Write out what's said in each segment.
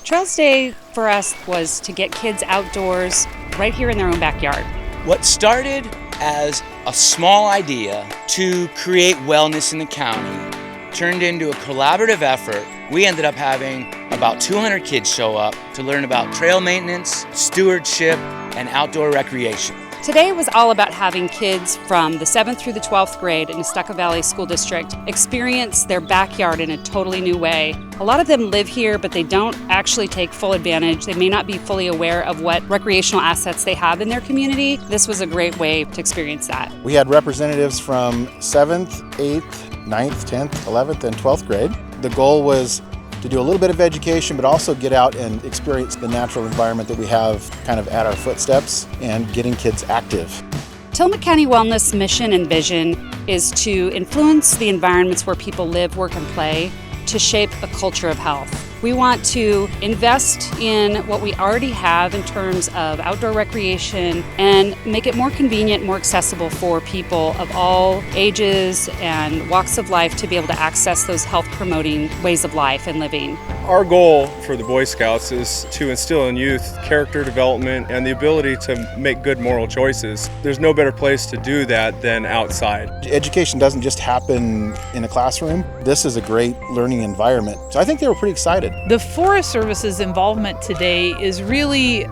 Trails Day for us was to get kids outdoors right here in their own backyard. What started as a small idea to create wellness in the county turned into a collaborative effort. We ended up having about 200 kids show up to learn about trail maintenance, stewardship, and outdoor recreation. Today was all about having kids from the 7th through the 12th grade in Nestucca Valley School District experience their backyard in a totally new way. A lot of them live here, but they don't actually take full advantage. They may not be fully aware of what recreational assets they have in their community. This was a great way to experience that. We had representatives from 7th, 8th, 9th, 10th, 11th, and 12th grade. The goal was to do a little bit of education, but also get out and experience the natural environment that we have kind of at our footsteps and getting kids active. Tillamook County Wellness mission and vision is to influence the environments where people live, work, and play to shape a culture of health. We want to invest in what we already have in terms of outdoor recreation and make it more convenient, more accessible for people of all ages and walks of life to be able to access those health-promoting ways of life and living. Our goal for the Boy Scouts is to instill in youth character development and the ability to make good moral choices. There's no better place to do that than outside. Education doesn't just happen in a classroom. This is a great learning environment. So I think they were pretty excited. The Forest Service's involvement today is really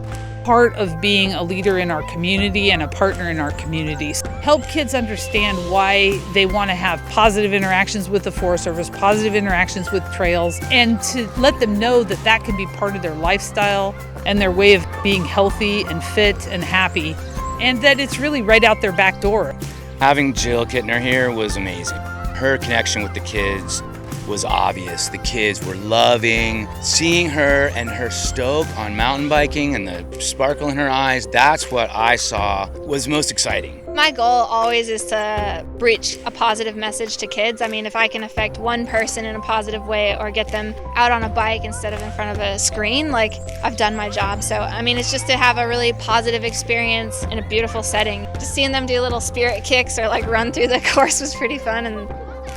part of being a leader in our community and a partner in our communities. Help kids understand why they want to have positive interactions with the Forest Service, positive interactions with trails, and to let them know that that can be part of their lifestyle and their way of being healthy and fit and happy, and that it's really right out their back door. Having Jill Kittner here was amazing. Her connection with the kids was obvious. The kids were loving seeing her and her stoke on mountain biking and the sparkle in her eyes. That's what I saw was most exciting. My goal always is to preach a positive message to kids. I mean, if I can affect one person in a positive way or get them out on a bike instead of in front of a screen, like, I've done my job. So, I mean, it's just to have a really positive experience in a beautiful setting. Just seeing them do little spirit kicks or like run through the course was pretty fun, and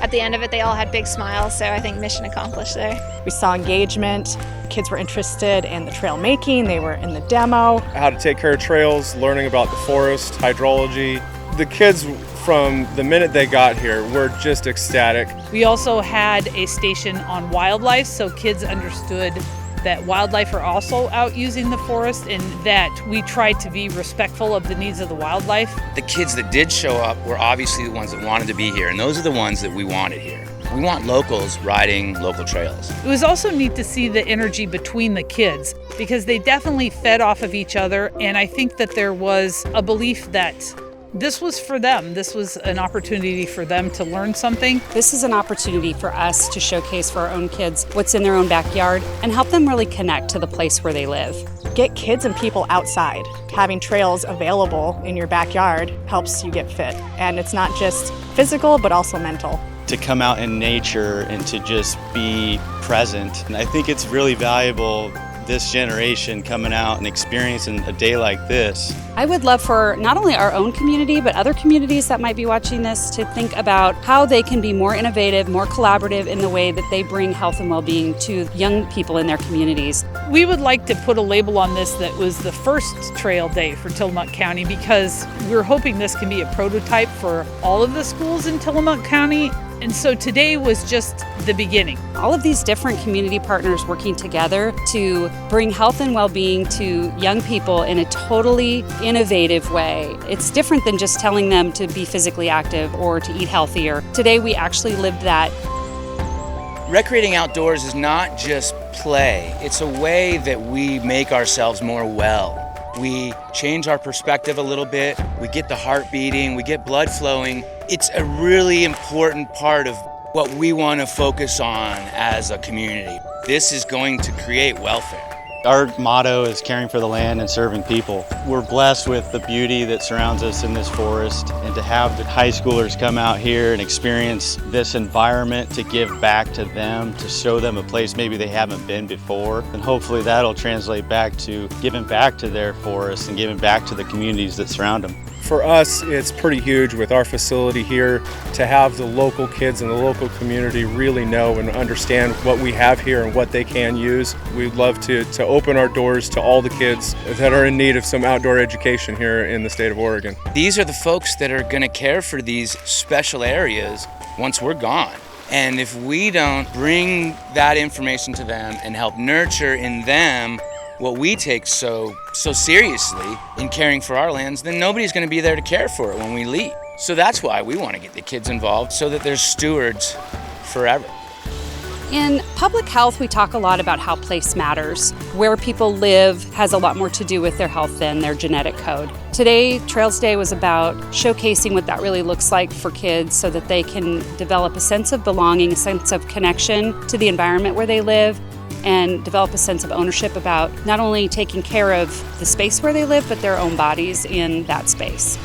at the end of it, they all had big smiles, so I think mission accomplished there. We saw engagement. Kids were interested in the trail making. They were in the demo. How to take care of trails, learning about the forest, hydrology. The kids, from the minute they got here, were just ecstatic. We also had a station on wildlife, so kids understood that wildlife are also out using the forest and that we try to be respectful of the needs of the wildlife. The kids that did show up were obviously the ones that wanted to be here, and those are the ones that we wanted here. We want locals riding local trails. It was also neat to see the energy between the kids because they definitely fed off of each other, and I think that there was a belief that this was for them. This was an opportunity for them to learn something. This is an opportunity for us to showcase for our own kids what's in their own backyard and help them really connect to the place where they live. Get kids and people outside. Having trails available in your backyard helps you get fit. And it's not just physical, but also mental. To come out in nature and to just be present. And I think it's really valuable, this generation coming out and experiencing a day like this. I would love for not only our own community, but other communities that might be watching this to think about how they can be more innovative, more collaborative in the way that they bring health and well-being to young people in their communities. We would like to put a label on this that was the first trail day for Tillamook County because we're hoping this can be a prototype for all of the schools in Tillamook County. And so today was just the beginning. All of these different community partners working together to bring health and well-being to young people in a totally innovative way. It's different than just telling them to be physically active or to eat healthier. Today we actually lived that. Recreating outdoors is not just play. It's a way that we make ourselves more well. We change our perspective a little bit, we get the heart beating, we get blood flowing. It's a really important part of what we want to focus on as a community. This is going to create welfare. Our motto is caring for the land and serving people. We're blessed with the beauty that surrounds us in this forest, and to have the high schoolers come out here and experience this environment to give back to them, to show them a place maybe they haven't been before, and hopefully that'll translate back to giving back to their forest and giving back to the communities that surround them. For us, it's pretty huge with our facility here to have the local kids and the local community really know and understand what we have here and what they can use. We'd love to open our doors to all the kids that are in need of some outdoor education here in the state of Oregon. These are the folks that are going to care for these special areas once we're gone. And if we don't bring that information to them and help nurture in them what we take so seriously in caring for our lands, then nobody's going to be there to care for it when we leave. So that's why we want to get the kids involved, so that they're stewards forever. In public health, we talk a lot about how place matters. Where people live has a lot more to do with their health than their genetic code. Today, Trails Day was about showcasing what that really looks like for kids so that they can develop a sense of belonging, a sense of connection to the environment where they live, and develop a sense of ownership about not only taking care of the space where they live, but their own bodies in that space.